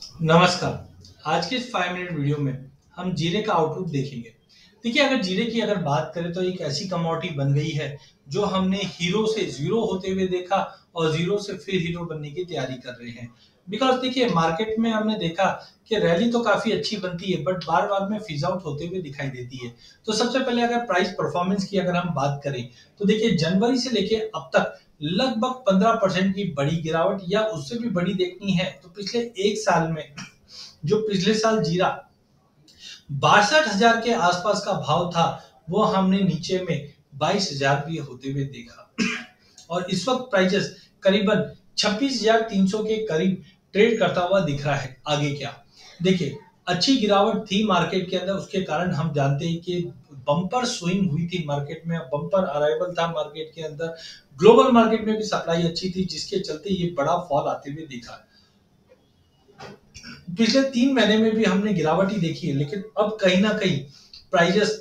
नमस्कार। आज के इस 5 मिनट वीडियो में हम जीरे का आउटलुक देखेंगे। देखिए, अगर जीरे की बात करें तो एक ऐसी कमोडिटी बन गई है जो हमने हीरो से ज़ीरो होते हुए देखा और ज़ीरो से फिर हीरो बनने की तैयारी कर रहे हैं। बिकॉज़ देखिए, मार्केट में हमने देखा कि रैली तो काफ़ी अच्छी बनती है बट बार-बार में फिज़ आउट होते हुए दिखाई देती है। तो सबसे पहले अगर प्राइस परफॉर्मेंस की अगर हम बात करें तो देखिए, जनवरी से लेके अब तक लगभग 15% की बड़ी गिरावट या उससे भी बड़ी देखनी है तो पिछले 1 साल में जो पिछले साल जीरा 62,000 के आसपास का भाव था, वो हमने नीचे में 22,000 भी होते हुए देखा। और इस वक्त प्राइसेस करीबन 26,300 के करीब ट्रेड करता हुआ दिख रहा है। आगे क्या? देखिए, अच्छी गिरावट थी मार्केट के अंदर, उसके कारण हम जानते हैं कि बम्पर स्विंग हुई थी मार्केट में, बम्पर अराइवल था मार्केट के अंदर। ग्लोबल मार्केट में भी सप्लाई अच्छी थी जिसके चलते ये बड़ा फॉल आते हुए दिखा। पिछले 3 महीने में भी हमने गिरावट ही देखी है, लेकिन अब कहीं ना कहीं प्राइजेस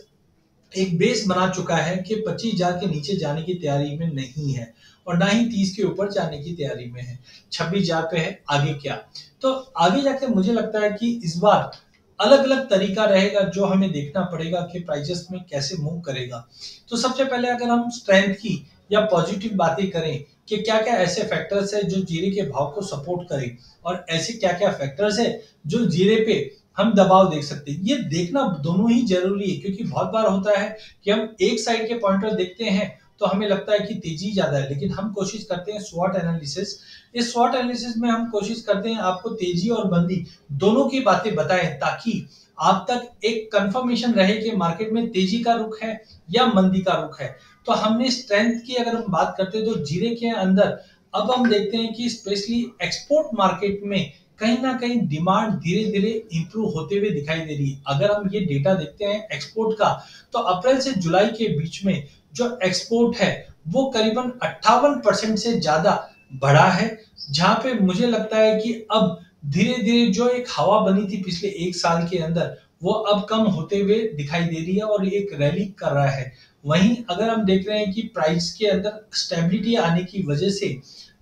एक बेस बना चुका है कि 25,000 के नीचे जाने की तैयारी में नहीं है और ना ही 30 के ऊपर जाने की तैयारी में है। 26,000 पे है। आगे क्या? तो आगे जाके मुझे लगता है कि इस बार अलग अलग तरीका रहेगा जो हमें देखना पड़ेगा कि प्राइजेस में कैसे मूव करेगा। तो सबसे पहले अगर हम स्ट्रेंथ की या पॉजिटिव बातें करें कि क्या क्या ऐसे फैक्टर्स है जो जीरे के भाव को सपोर्ट करें और ऐसे क्या क्या फैक्टर्स है जो जीरे पे हम दबाव देख सकते हैं। ये देखना दोनों ही जरूरी है क्योंकि बहुत बार होता है कि हम एक साइड के पॉइंटर देखते हैं तो हमें लगता है कि तेजी ज्यादा है, लेकिन हम कोशिश करते हैं स्वॉट एनालिसिस। इस स्वॉट एनालिसिस में हम कोशिश करते हैं आपको तेजी और मंदी दोनों की बातें बताएं ताकि आप तक एक कंफर्मेशन रहे कि मार्केट में तेजी का रुख है या मंदी का रुख है। तो हमने स्ट्रेंथ की अगर हम बात करते हैं तो जीरे के अंदर अब हम देखते हैं कि स्पेशली एक्सपोर्ट मार्केट में कहीं ना कहीं डिमांड धीरे धीरे इंप्रूव होते हुए दिखाई दे रही है। अगर हम ये डेटा देखते हैं एक्सपोर्ट का तो अप्रैल से जुलाई के बीच में जो एक्सपोर्ट है वो करीबन 58% से ज्यादा बढ़ा है, जहां पे मुझे लगता है कि अब धीरे धीरे जो एक हवा बनी थी पिछले 1 साल के अंदर वो अब कम होते हुए दिखाई दे रही है और एक रैली कर रहा है। वहीं अगर हम देख रहे हैं कि प्राइस के अंदर स्टेबिलिटी आने की वजह से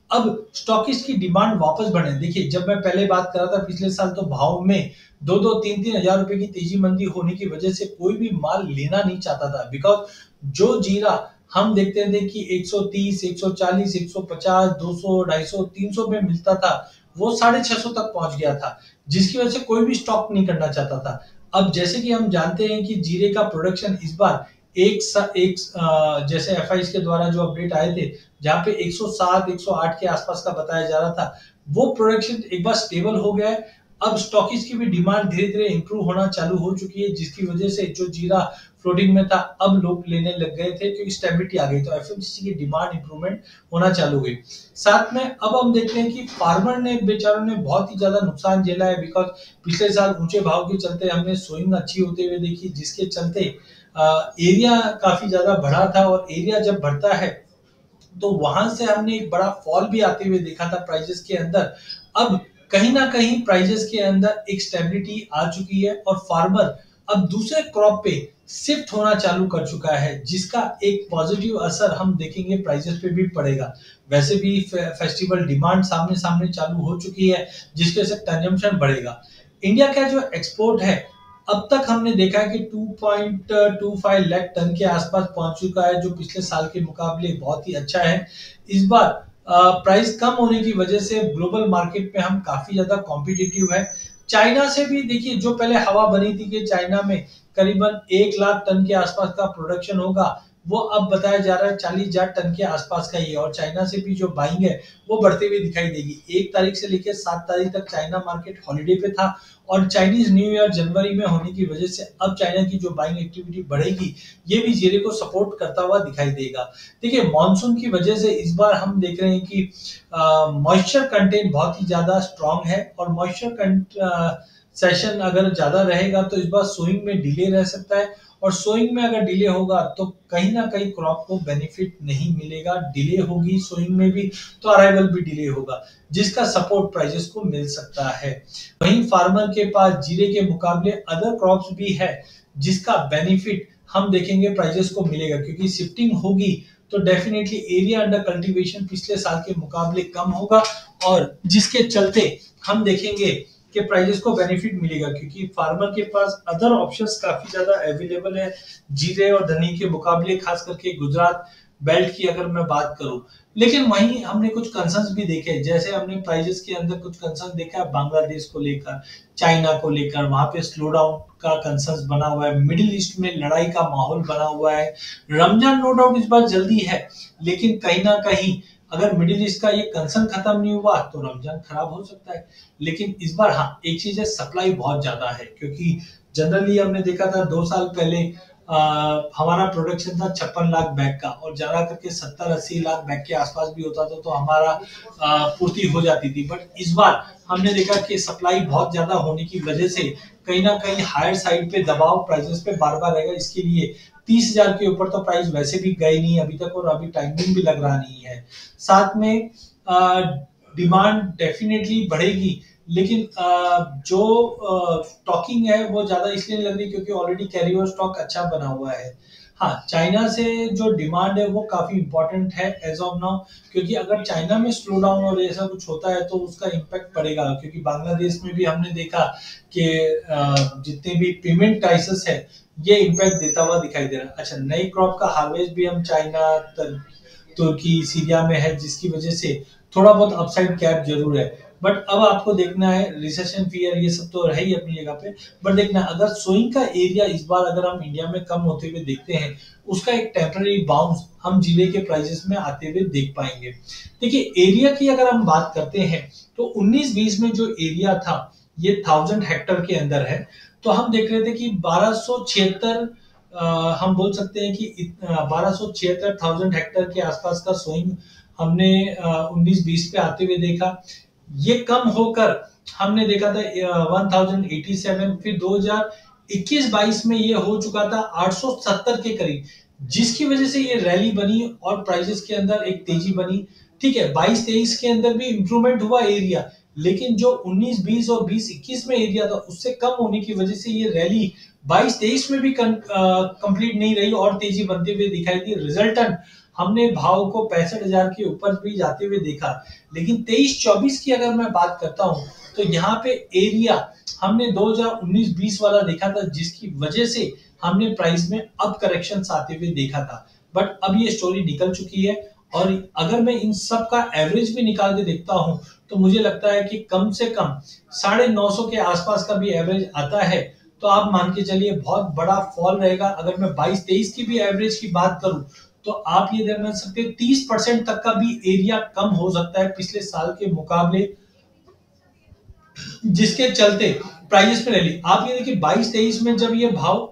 अब स्टॉकिस्ट की डिमांड वापस बढ़े। देखिए, जब मैं पहले बात कर रहा था पिछले साल तो भाव में 2-2 3-3 हजार रुपए की तेजी मंदी होने की वजह से कोई भी माल लेना नहीं चाहता था। बिकॉज जो जीरा हम देखते थे कि 130, 140, 150, 200, 250, 300 में मिलता था, वो 650 तक पहुंच गया था, जिसकी वजह से कोई भी स्टॉक नहीं करना चाहता था। अब जैसे कि हम जानते हैं कि जीरे का प्रोडक्शन इस बार जैसे एफआई के द्वारा जो अपडेट आए थे जहां पे 107 108 के आसपास का बताया जा रहा था, वो प्रोडक्शन एक बार स्टेबल हो गया है। अब स्टॉकिस्ट की भी डिमांड धीरे धीरे इंप्रूव होना चालू हो चुकी है, जिसकी वजह से जो जीरा फ्लोटिंग में था अब लोग लेने लग गए थे क्योंकि स्टेबिलिटी आ गई, तो एफएमसीजी की डिमांड इंप्रूवमेंट होना चालू हुई। साथ में अब हम देखते हैं कि फार्मर ने बेचारों ने बहुत ही ज्यादा नुकसान झेला है। बिकॉज पिछले साल ऊंचे भाव के चलते हमने सोइंग अच्छी होते हुए देखी, जिसके चलते एरिया काफी ज्यादा बढ़ा था और एरिया जब बढ़ता है तो वहां से हमने एक बड़ा फॉल भी आते हुए देखा था प्राइजेस के अंदर। अब कहीं ना कहीं प्राइजेस के अंदर एक स्टेबिलिटी आ चुकी है और फार्मर अब दूसरे क्रॉप पे शिफ्ट होना चालू कर चुका है, जिसका एक पॉजिटिव असर हम देखेंगे प्राइजेस पे भी पड़ेगा। वैसे भी फेस्टिवल डिमांड सामने सामने चालू हो चुकी है, जिसके से कंजम्पशन बढ़ेगा। इंडिया का जो एक्सपोर्ट है अब तक हमने देखा है कि 2.25 लाख टन के आसपास पहुंच चुका है, जो पिछले साल के मुकाबले बहुत ही अच्छा है। इस बार प्राइस कम होने की वजह से ग्लोबल मार्केट में हम काफी ज्यादा कॉम्पिटिटिव है। चाइना से भी देखिए, जो पहले हवा बनी थी कि चाइना में करीबन 1 लाख टन के आसपास का प्रोडक्शन होगा, वो अब बताया जा रहा है 40,000 टन के आसपास का ही है। और चाइना से भी जो बाइंग है वो बढ़ते हुए दिखाई देगी। 1 तारीख से लेकर 7 तारीख तक चाइना मार्केट हॉलीडे पे था और चाइनीज न्यू ईयर जनवरी में होने की वजह से अब चाइना की जो बाइंग एक्टिविटी बढ़ेगी, ये भी जीरे को सपोर्ट करता हुआ दिखाई देगा। देखिए, मॉनसून की वजह से इस बार हम देख रहे हैं कि मॉइस्चर कंटेंट बहुत ही ज्यादा स्ट्रांग है और मॉइस्चर सेशन अगर ज्यादा रहेगा तो इस बार सोइंग में डिले रह सकता है और सोइंग में अगर डिले होगा तो कहीं ना कहीं क्रॉप को बेनिफिट नहीं मिलेगा। डिले होगी सोइंग में भी तो अराइवल भी डिले होगा, जिसका सपोर्ट प्राइजेस को मिल सकता है। वहीं फार्मर के पास जीरे के मुकाबले अदर क्रॉप्स भी है, जिसका बेनिफिट हम देखेंगे प्राइजेस को मिलेगा, क्योंकि शिफ्टिंग होगी तो डेफिनेटली एरिया अंडर कल्टीवेशन पिछले साल के मुकाबले कम होगा और जिसके चलते हम देखेंगे कि प्राइजेस को बेनिफिट मिलेगा, क्योंकि फार्मर के पास अदर ऑप्शंस काफी ज्यादा अवेलेबल है जीरे और धनी के मुकाबले, खास करके गुजरात बेल्ट की अगर मैं बात करूं। लेकिन वहीं हमने कुछ कंसर्न्स भी देखे, जैसे हमने प्राइजेस के अंदर कुछ कंसर्न देखा है बांग्लादेश को लेकर, चाइना को लेकर, वहां पे स्लो डाउन का कंसर्न बना हुआ है, मिडिल ईस्ट में लड़ाई का माहौल बना हुआ है। रमजान नो डाउट इस बार जल्दी है, लेकिन कहीं ना कहीं अगर मिडिल ईस्ट का ये कंसर्न खत्म नहीं हुआ तो रमजान खराब हो सकता है। लेकिन इस बार हाँ, एक चीज है, सप्लाई बहुत ज्यादा है, क्योंकि जनरली हमने देखा था 2 साल पहले हमारा प्रोडक्शन था 56 लाख बैग का, और ज्यादा करके 70-80 लाख बैग के आसपास भी होता था, तो हमारा पूर्ति हो जाती थी। बट इस बार हमने देखा कि सप्लाई बहुत ज्यादा होने की वजह से कहीं ना कहीं हायर साइड पे दबाव प्राइसेस पे बार बार रहेगा। इसके लिए 30,000 के ऊपर तो प्राइस वैसे भी गए नहीं अभी तक, और अभी टाइमिंग भी लग रहा नहीं है। साथ में डिमांड डेफिनेटली बढ़ेगी, लेकिन जो स्टॉकिंग है वो ज्यादा इसलिए नहीं लग रही क्योंकि ऑलरेडी कैरी ओवर स्टॉक अच्छा बना हुआ है। हाँ, चाइना से जो डिमांड है वो काफी इंपॉर्टेंट है एज ऑफ नाउ, क्योंकि अगर चाइना में स्लो डाउन और ऐसा कुछ होता है तो उसका इम्पैक्ट पड़ेगा, क्योंकि बांग्लादेश में भी हमने देखा कि जितने भी पेमेंट क्राइसिस है ये इम्पैक्ट देता हुआ दिखाई दे रहा है। अच्छा, नई क्रॉप का हार्वेस्ट भी हम चाइना, तुर्की, सीरिया में है, जिसकी वजह से थोड़ा बहुत अपसाइड कैप जरूर है। बट अब आपको देखना है, रिसेशन फियर ये सब तो है ही अपनी जगह पे, बट देखना अगर सोइंग का एरिया इस बार अगर हम इंडिया में कम होते हुए देखते हैं, उसका एक टेम्पररी बाउंस हम जीरे के प्राइसेस में आते हुए देख पाएंगे। देखिए, एरिया की अगर हम बात करते हैं तो 19-20 में जो एरिया था ये 1000 हेक्टर के अंदर है, तो हम देख रहे थे कि 1276, हम बोल सकते हैं कि 1276,000 हेक्टर के आसपास का सोइंग हमने 19-20 पे आते हुए देखा। ये कम होकर हमने देखा था 1087, फिर 2021-22 में ये हो चुका था 870 के करीब, जिसकी वजह से ये रैली बनी और प्राइसेस के अंदर एक तेजी बनी। ठीक है, 22-23 के अंदर भी इंप्रूवमेंट हुआ एरिया, लेकिन जो 19-20 और 20-21 में एरिया था उससे कम होने की वजह से ये रैली 22-23 में भी कंप्लीट नहीं रही और तेजी बनते हुए दिखाई दी। रिजल्टन हमने भाव को 65,000 के ऊपर भी जाते हुए देखा। लेकिन 23-24 की अगर मैं बात करता हूं तो यहाँ पे एरिया हमने 2019-20 वाला देखा था, जिसकी वजह से हमने प्राइस में अब करेक्शन आते हुए देखा था। बट अब ये स्टोरी निकल चुकी है, और अगर मैं इन सब का एवरेज भी निकाल के देखता हूं तो मुझे लगता है कि कम से कम 950 के आसपास का भी एवरेज आता है, तो आप मान के चलिए बहुत बड़ा फॉल रहेगा। अगर मैं 22-23 की भी एवरेज की बात करूं तो आप ये देख सकते हैं 30% तक का भी एरिया कम हो सकता है पिछले साल के मुकाबले, जिसके चलते प्राइस पे रैली। आप ये देखिए 22-23 में जब ये भाव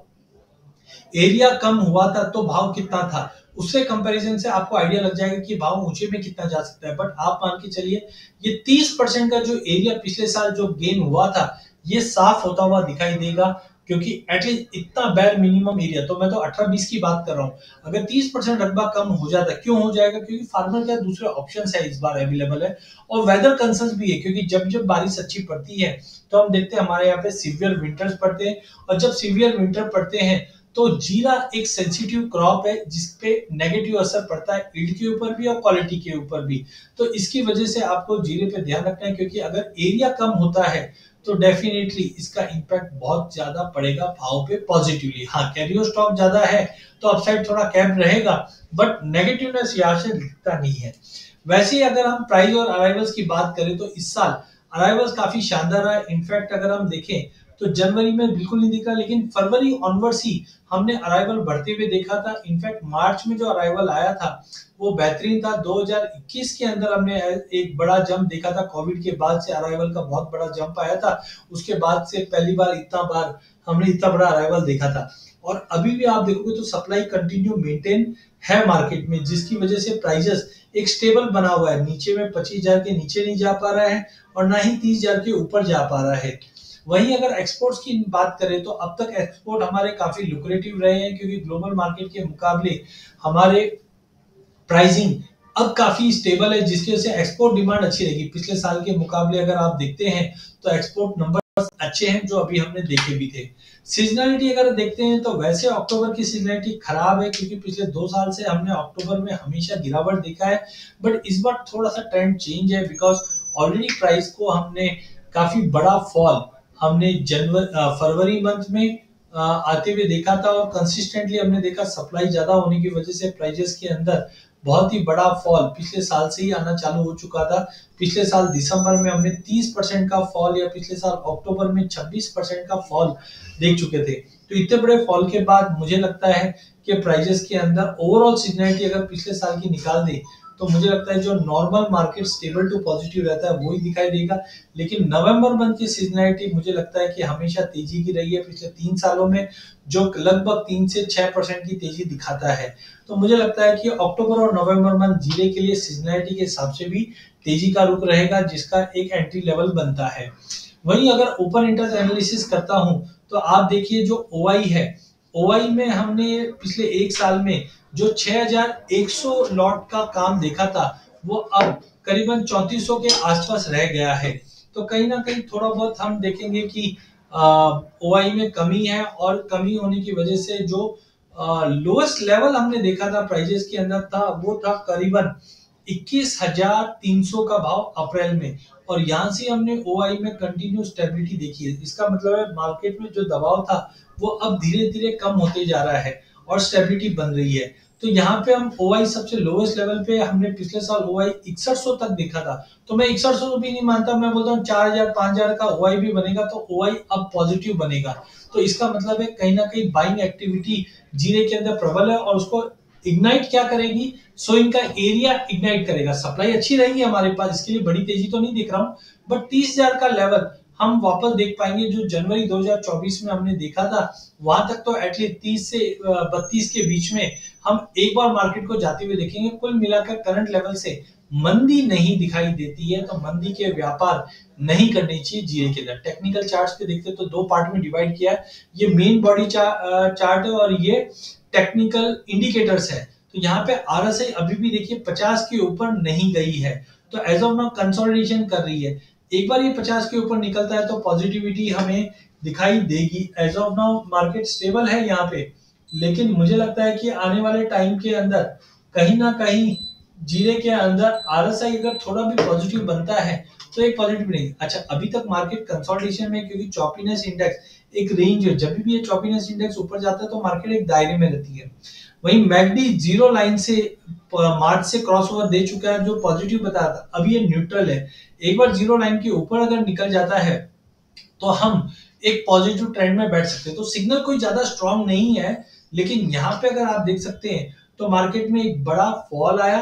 एरिया कम हुआ था तो भाव कितना था, उससे कंपैरिजन से आपको आइडिया लग जाएगा कि भाव ऊंचे में कितना जा सकता है। बट आप मान के चलिए ये 30% का जो एरिया पिछले साल जो गेन हुआ था ये साफ होता हुआ दिखाई देगा, क्योंकि एटलीस्ट इतना बैर मिनिमम एरिया, तो मैं तो 18-20 की बात कर रहा हूँ, अगर 30% रकबा कम हो जाता, क्यों हो जाएगा, क्योंकि फार्मर के दूसरे ऑप्शन है इस बार अवेलेबल है, और वेदर कंसर्न भी है, क्योंकि जब जब बारिश अच्छी पड़ती है तो हम देखते हैं हमारे यहाँ पे सीवियर विंटर्स पड़ते हैं, और जब सीवियर विंटर पड़ते हैं तो जीरा एक सेंसिटिव क्रॉप है जिसपे नेगेटिव असर पड़ता है यील्ड के ऊपर भी और क्वालिटी के ऊपर भी। तो इसकी वजह से आपको जीरे पे ध्यान रखना है, क्योंकि अगर एरिया कम होता है तो डेफिनेटली इसका इम्पैक्ट बहुत ज्यादा पड़ेगा भाव पे पॉजिटिवली। हाँ, कैरियर स्टॉक ज्यादा है तो अपसाइड थोड़ा कैप रहेगा, बट नेगेटिवनेस यहाँ से दिखता नहीं है। वैसे ही अगर हम प्राइस और अराइवल्स की बात करें तो इस साल अराइवल्स काफी शानदार रहा है। इनफैक्ट अगर हम देखें तो जनवरी में बिल्कुल नहीं दिखा, लेकिन फरवरी ऑनवर्ड्स ही हमने अराइवल बढ़ते हुए देखा था। इनफैक्ट मार्च में जो अराइवल आया था वो बेहतरीन था। 2021 के अंदर हमने एक बड़ा जंप देखा था, कोविड के बाद से अराइवल का बहुत बड़ा जंप आया था, उसके बाद से पहली बार हमने इतना बड़ा अराइवल देखा था। और अभी भी आप देखोगे तो सप्लाई कंटिन्यू मेंटेन है मार्केट में, जिसकी वजह से प्राइसेस एक स्टेबल बना हुआ है, नीचे में 25,000 के नीचे नहीं जा पा रहा है और ना ही 30,000 के ऊपर जा पा रहा है। वहीं अगर एक्सपोर्ट्स की बात करें तो अब तक एक्सपोर्ट हमारे काफी लुक्रेटिव रहे हैं, क्योंकि ग्लोबल मार्केट के मुकाबले हमारे प्राइसिंग अब काफी स्टेबल है, जिसकी वजह से एक्सपोर्ट डिमांड अच्छी रहेगी। पिछले साल के मुकाबले अगर आप देखते हैं तो एक्सपोर्ट नंबर अच्छे हैं जो अभी हमने देखे भी थे। सीजनलिटी अगर देखते हैं तो वैसे अक्टूबर की सीजनलिटी खराब है, क्योंकि पिछले 2 साल से हमने अक्टूबर में हमेशा गिरावट देखा है, बट इस बार थोड़ा सा ट्रेंड चेंज है, बिकॉज ऑलरेडी प्राइस को हमने काफी बड़ा फॉल हमने फरवरी मंथ में आते हुए देखा था और कंसिस्टेंटली हमने देखा सप्लाई ज्यादा होने की वजह से प्राइजेस के अंदर बहुत ही बड़ा फॉल पिछले साल से ही आना चालू हो चुका था। पिछले साल दिसंबर में हमने 30% का फॉल या पिछले साल अक्टूबर में 26% का फॉल देख चुके थे। तो इतने बड़े फॉल के बाद मुझे लगता है कि प्राइजेस के अंदर ओवरऑल सीजनैलिटी अगर पिछले साल की निकाल दे तो मुझे लगता है जो normal market stable to positive रहता है वो ही दिखाई देगा। लेकिन नवंबर मंथ की सीजनैलिटी मुझे लगता है कि हमेशा तेजी की रही है पिछले 3 सालों में, जो लगभग 3 से 6% की तेजी दिखाता है। तो मुझे लगता है कि अक्टूबर और नवंबर मंथ जीरे के लिए सीजनैलिटी के हिसाब से भी तेजी का रुख रहेगा, जिसका एक एंट्री लेवल बनता है। वहीं अगर ओपन इंटरेस्ट एनालिसिस करता हूं तो आप देखिए जो ओआई है, ओआई में हमने पिछले 1 साल में जो 6100 लॉट का काम देखा था वो अब करीबन 3400 के आसपास रह गया है। तो कहीं ना कहीं थोड़ा बहुत हम देखेंगे कि ओआई में कमी है और कमी होने की वजह से जो लोएस्ट लेवल हमने देखा था प्राइजेस के अंदर था वो था करीबन 21,300 का भाव अप्रैल में, और यहां से हमने ओआई में कंटिन्यू स्टेबिलिटी देखी है। इसका मतलब है मार्केट में जो दबाव था वो अब धीरे धीरे कम होते जा रहा है और स्टेबिलिटी बन रही है। तो यहाँ पे हम ओआई सबसे लोएस्ट लेवल पे हमने पिछले साल ओआई 6100 तक देखा था। तो मैं 6100 भी नहीं मानता, मैं बोलता हूँ 4000 5000 का ओआई भी बनेगा तो ओआई अब पॉजिटिव बनेगा। तो इसका मतलब है कहीं ना कहीं बाइंग एक्टिविटी जीरे के अंदर प्रबल है और उसको इग्नाइट क्या करेगी, सोइंग का एरिया इग्नाइट करेगा। सप्लाई अच्छी रहेगी हमारे पास, इसके लिए बड़ी तेजी तो नहीं दिख रहा हूँ, बट 30,000 का लेवल हम वापस देख पाएंगे जो जनवरी 2024 में हमने देखा था। वहां तक तो एटलीस्ट 30 से 32 के बीच में हम एक बार मार्केट को जाते हुए देखेंगे। कुल मिलाकर करंट लेवल से मंदी नहीं दिखाई देती है, तो मंदी के व्यापार नहीं करनी चाहिए जीरे के अंदर। टेक्निकल चार्ट्स पे देखते तो दो पार्ट में डिवाइड किया है, ये मेन बॉडी चार्ट है और ये टेक्निकल इंडिकेटर्स है। तो यहाँ पे आरएसआई अभी भी देखिए 50 के ऊपर नहीं गई है, तो एज ऑफ नाउ कंसोलिडेशन कर रही है। एक बार ये 50 के ऊपर निकलता है तो पॉजिटिविटी हमें दिखाई देगी। As of now market stable है यहाँ पे, लेकिन मुझे लगता है कि आने वाले टाइम के अंदर कहीं ना कहीं जीरे के अंदर आरएसआई अगर थोड़ा भी पॉजिटिव बनता है तो एक पॉजिटिव नहीं। अच्छा, अभी तक मार्केट कंसोलिडेशन में, क्योंकि चॉपीनेस इंडेक्स एक रेंज है, जब भी ये चॉपीनेस इंडेक्स ऊपर जाता है तो मार्केट एक दायरे में रहती है। वहीं मैगडी जीरो लाइन से मार्च से क्रॉस ओवर दे चुका है जो पॉजिटिव बताया था, अभी ये न्यूट्रल है। एक बार जीरो लाइन के ऊपर अगर निकल जाता है तो हम एक पॉजिटिव ट्रेंड में बैठ सकते हैं। तो सिग्नल कोई ज्यादा स्ट्रांग नहीं है, लेकिन यहाँ पे अगर आप देख सकते हैं तो मार्केट में एक बड़ा फॉल आया,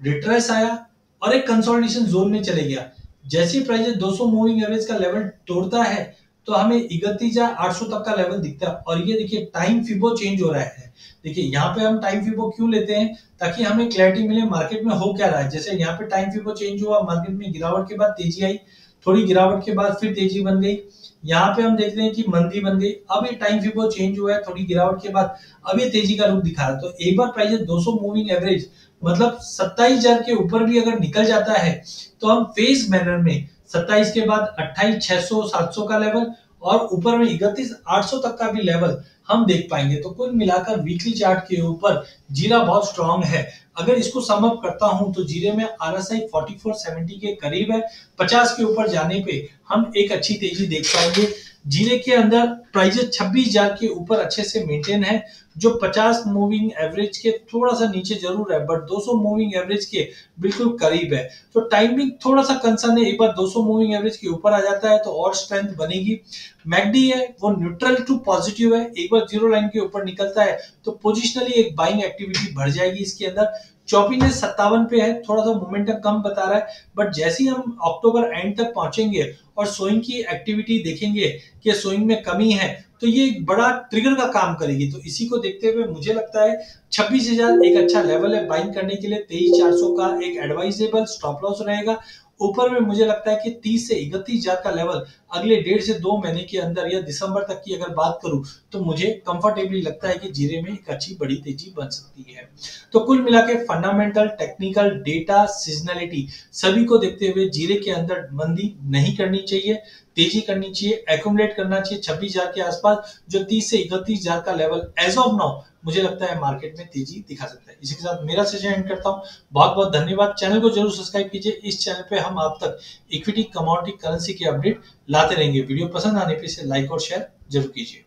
रिट्रेस आया और एक कंसोलिडेशन जोन में चले गया। जैसे प्राइस 200 मूविंग एवरेज का लेवल तोड़ता है तो हमें 31,800 तक का लेवल दिखता है। और ये देखिए टाइम फिबो चेंज हो रहा है। देखिए यहाँ पे हम टाइम फिबो क्यों लेते हैं, ताकि हमें क्लैरिटी मिले मार्केट में हो क्या रहा है। जैसे यहाँ पे टाइम फिबो चेंज हुआ, मार्केट में गिरावट के बाद तेजी आई, थोड़ी गिरावट के बाद फिर तेजी बन गई। यहाँ पे हम देख रहे हैं कि मंदी बन गई, अब ये टाइम फिबो चेंज हुआ है थोड़ी गिरावट के बाद, अब ये तेजी का रुख दिखा रहा है। तो एक बार प्राइस 200 मूविंग एवरेज मतलब 27,000 के ऊपर भी अगर निकल जाता है तो हम फेज मैनर में 27 के बाद 28,600 700 का लेवल और ऊपर में 31,800 तक का भी लेवल हम देख पाएंगे। तो कुल मिलाकर वीकली चार्ट के ऊपर जीरा बहुत स्ट्रांग है। अगर इसको सम अप करता हूं तो जीरे में आरएसआई 4470 के करीब है, 50 के ऊपर जाने पे हम एक अच्छी तेजी देख पाएंगे। जीरे के अंदर प्राइस 26,000 के ऊपर अच्छे से मेंटेन है, जो 50 मूविंग एवरेज के थोड़ा सा नीचे जरूर है, बट 200 मूविंग एवरेज के बिल्कुल करीब है। तो टाइमिंग थोड़ा सा कंसर्न है, एक बार 200 मूविंग एवरेज के ऊपर आ जाता है तो और स्ट्रेंथ बनेगी। मैगडी है वो न्यूट्रल टू पॉजिटिव है, एक बार जीरो लाइन के ऊपर निकलता है तो पोजिशनली एक बाइंग एक्टिविटी बढ़ जाएगी इसके अंदर। चौपीनेस 57 पे है, थोड़ा सा मोमेंटम कम बता रहा है, बट जैसे ही हम अक्टूबर एंड तक पहुंचेंगे और सोइंग की एक्टिविटी देखेंगे कि सोइंग में कमी है तो ये एक बड़ा ट्रिगर का काम करेगी। तो इसी को देखते हुए मुझे लगता है 26,000 एक अच्छा लेवल है बाइंग करने के लिए। 23,400 का एक एडवाइजेबल स्टॉप लॉस रहेगा। ऊपर में मुझे लगता है कि 30 से 31,000 का लेवल अगले 1.5 से 2 महीने के अंदर या दिसंबर तक की अगर बात करूं तो मुझे कंफर्टेबली लगता है कि जीरे में एक अच्छी बड़ी तेजी बन सकती है। तो कुल मिला के फंडामेंटल, टेक्निकल, डेटा, सीजनलिटी सभी को देखते हुए जीरे के अंदर मंदी नहीं करनी चाहिए। तेजी करनी चाहिए, एक्यूमुलेट करना चाहिए 26,000 के आसपास, जो 30 से 31,000 का लेवल एज ऑफ नाउ मुझे लगता है मार्केट में तेजी दिखा सकता है। इसी के साथ मेरा सेशन एंड करता हूँ। बहुत बहुत धन्यवाद। चैनल को जरूर सब्सक्राइब कीजिए। इस चैनल पे हम आप तक इक्विटी, कमोडिटी, करेंसी के अपडेट लाते रहेंगे। वीडियो पसंद आने पे इसे लाइक और शेयर जरूर कीजिए।